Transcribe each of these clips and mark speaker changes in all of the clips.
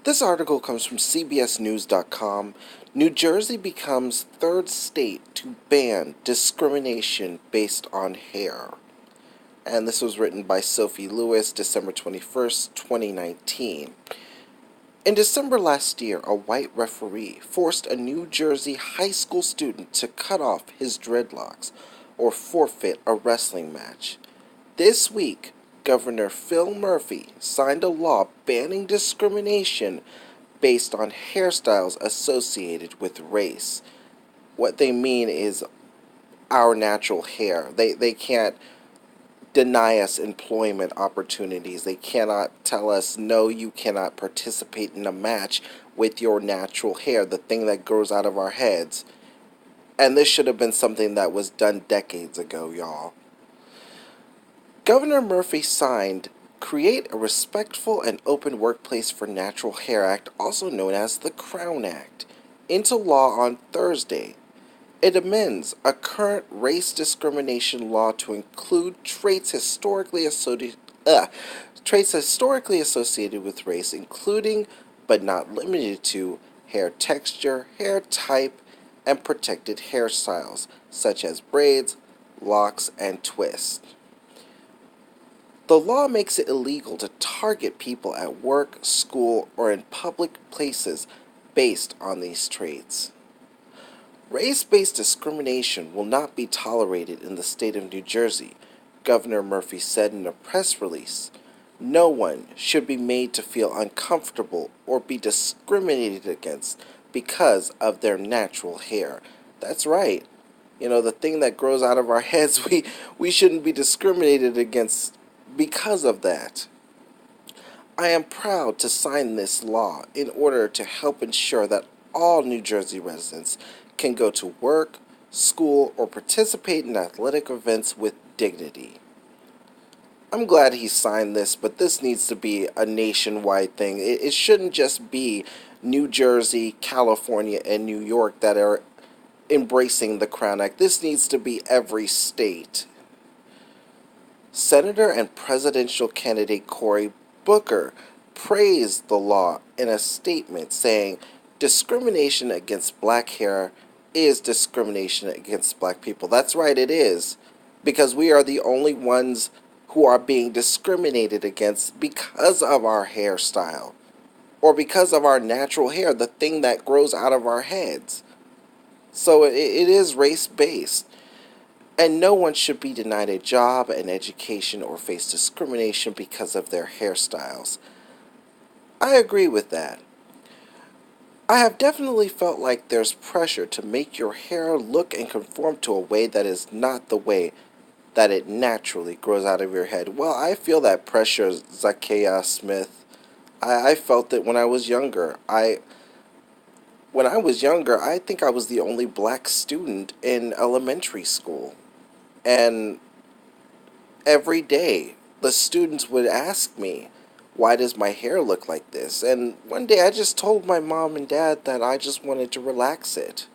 Speaker 1: This article comes from CBSNews.com. New Jersey becomes third state to ban discrimination based on hair. And this was written by Sophie Lewis, December 21st, 2019. In December last year, a white referee forced a New Jersey high school student to cut off his dreadlocks or forfeit a wrestling match. This week, Governor Phil Murphy signed a law banning discrimination based on hairstyles associated with race. What they mean is our natural hair. They can't deny us employment opportunities. They cannot tell us, no, you cannot participate in a match with your natural hair, the thing that grows out of our heads. And this should have been something that was done decades ago, y'all. Governor Murphy signed Create a Respectful and Open Workplace for Natural Hair Act, also known as the Crown Act, into law on Thursday. It amends a current race discrimination law to include traits historically associated with race, including but not limited to hair texture, hair type, and protected hairstyles, such as braids, locks, and twists. The law makes it illegal to target people at work, school, or in public places based on these traits. Race-based discrimination will not be tolerated in the state of New Jersey, Governor Murphy said in a press release. No one should be made to feel uncomfortable or be discriminated against because of their natural hair. That's right. You know, the thing that grows out of our heads, we shouldn't be discriminated against because of that. I am proud to sign this law in order to help ensure that all New Jersey residents can go to work, school, or participate in athletic events with dignity. I'm glad he signed this, but this needs to be a nationwide thing. It shouldn't just be New Jersey, California, and New York that are embracing the Crown Act. This needs to be every state. Senator and presidential candidate Cory Booker praised the law in a statement saying, discrimination against black hair is discrimination against black people. That's right, it is. Because we are the only ones who are being discriminated against because of our hairstyle. Or because of our natural hair, the thing that grows out of our heads. So it is race-based. And no one should be denied a job, an education, or face discrimination because of their hairstyles. I agree with that. I have definitely felt like there's pressure to make your hair look and conform to a way that is not the way that it naturally grows out of your head. Well, I feel that pressure, Zakiya Smith. I felt it when I was younger. When I was younger, I think I was the only black student in elementary school. And every day, the students would ask me, why does my hair look like this? And one day I just told my mom and dad that I just wanted to relax it.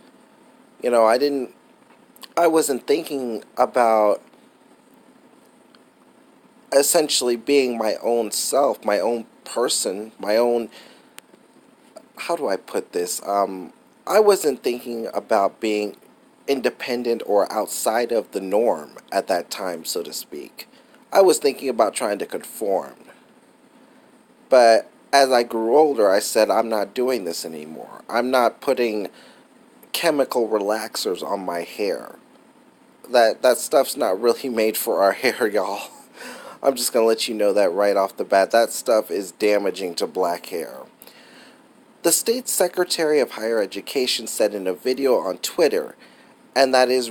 Speaker 1: You know, I wasn't thinking about essentially being my own self, my own person, my own, how do I put this? I wasn't thinking about being independent or outside of the norm at that time, so to speak. I was thinking about trying to conform. But as I grew older, I said, I'm not doing this anymore. I'm not putting chemical relaxers on my hair. That stuff's not really made for our hair, y'all. I'm just going to let you know that right off the bat. That stuff is damaging to black hair. The state secretary of higher education said in a video on Twitter, and that's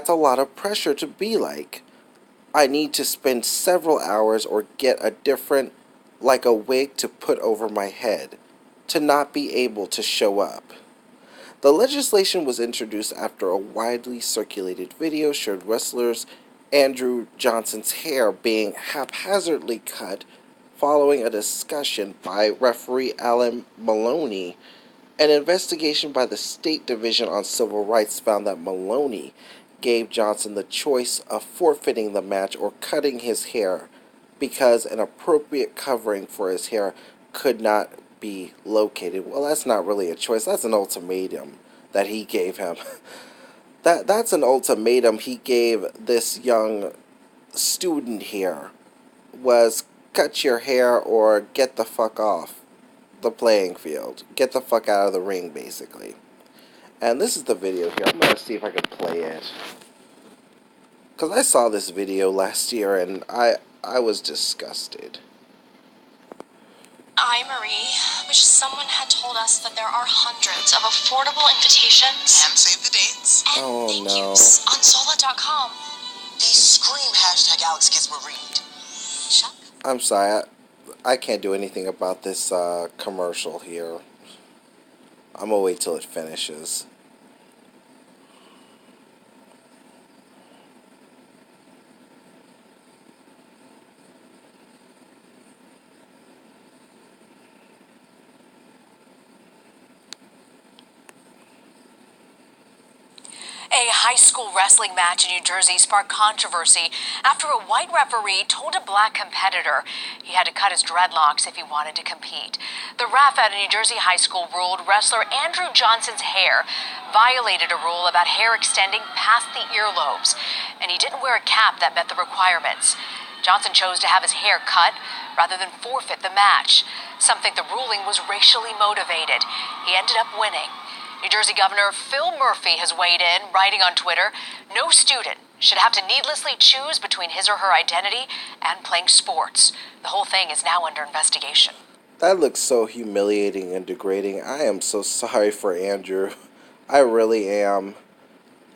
Speaker 1: a lot of pressure to be like. I need to spend several hours or get a different, like a wig to put over my head, to not be able to show up. The legislation was introduced after a widely circulated video showed wrestlers Andrew Johnson's hair being haphazardly cut following a discussion by referee Alan Maloney. An investigation by the State Division on Civil Rights found that Maloney gave Johnson the choice of forfeiting the match or cutting his hair because an appropriate covering for his hair could not be located. Well, that's not really a choice. That's an ultimatum that he gave him. That's an ultimatum he gave this young student here, was cut your hair or get the fuck off the playing field. Get the fuck out of the ring, basically. And this is the video here. I'm going to see if I can play it. Because I saw this video last year and I was disgusted.
Speaker 2: I, Marie, wish someone had told us that there are hundreds of affordable invitations
Speaker 3: And save the dates.
Speaker 2: and
Speaker 1: Oh,
Speaker 2: thank
Speaker 1: no.
Speaker 2: yous on Sola.com.
Speaker 3: The scream hashtag Alex gets Marie.
Speaker 2: Chuck?
Speaker 1: I'm sorry. I can't do anything about this commercial here. I'm going to wait till it finishes.
Speaker 2: A high school wrestling match in New Jersey sparked controversy after a white referee told a black competitor he had to cut his dreadlocks if he wanted to compete. The ref at a New Jersey high school ruled wrestler Andrew Johnson's hair violated a rule about hair extending past the earlobes, and he didn't wear a cap that met the requirements. Johnson chose to have his hair cut rather than forfeit the match. Some think the ruling was racially motivated. He ended up winning. New Jersey Governor Phil Murphy has weighed in, writing on Twitter, no student should have to needlessly choose between his or her identity and playing sports. The whole thing is now under investigation.
Speaker 1: That looks so humiliating and degrading. I am so sorry for Andrew. I really am.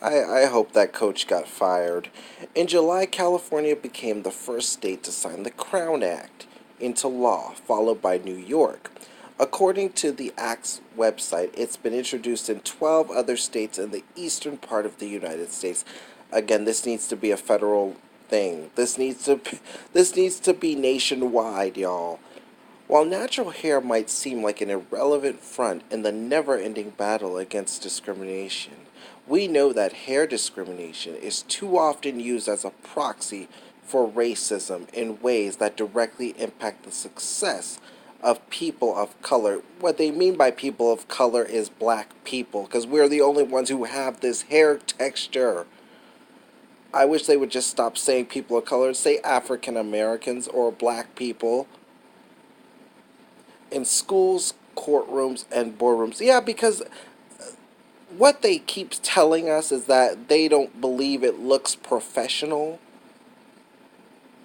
Speaker 1: I hope that coach got fired. In July, California became the first state to sign the Crown Act into law, followed by New York. According to the Act's website, it's been introduced in 12 other states in the eastern part of the United States. Again, this needs to be a federal thing. This needs to be nationwide, y'all. While natural hair might seem like an irrelevant front in the never-ending battle against discrimination, we know that hair discrimination is too often used as a proxy for racism in ways that directly impact the success of people of color. What they mean by people of color is black people, because we're the only ones who have this hair texture. I wish they would just stop saying people of color, say African Americans or black people. In schools, courtrooms, and boardrooms. Yeah, because what they keep telling us is that they don't believe it looks professional.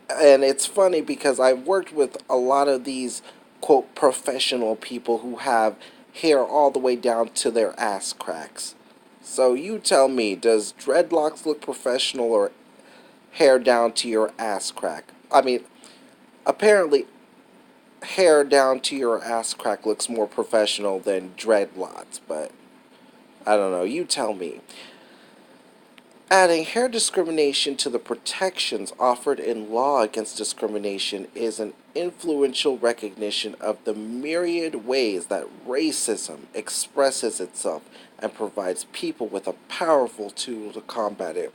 Speaker 1: And it's funny because I've worked with a lot of these, quote, professional people who have hair all the way down to their ass cracks. So you tell me, does dreadlocks look professional or hair down to your ass crack? I mean, apparently hair down to your ass crack looks more professional than dreadlocks, but I don't know, you tell me. Adding hair discrimination to the protections offered in law against discrimination is an influential recognition of the myriad ways that racism expresses itself and provides people with a powerful tool to combat it.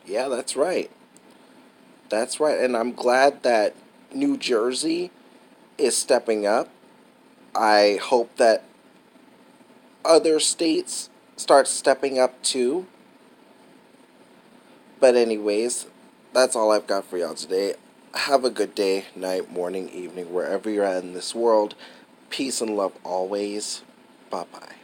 Speaker 1: Yeah, that's right. That's right. And I'm glad that New Jersey is stepping up. I hope that other states start stepping up too. But anyways, that's all I've got for y'all today. Have a good day, night, morning, evening, wherever you're at in this world. Peace and love always. Bye-bye.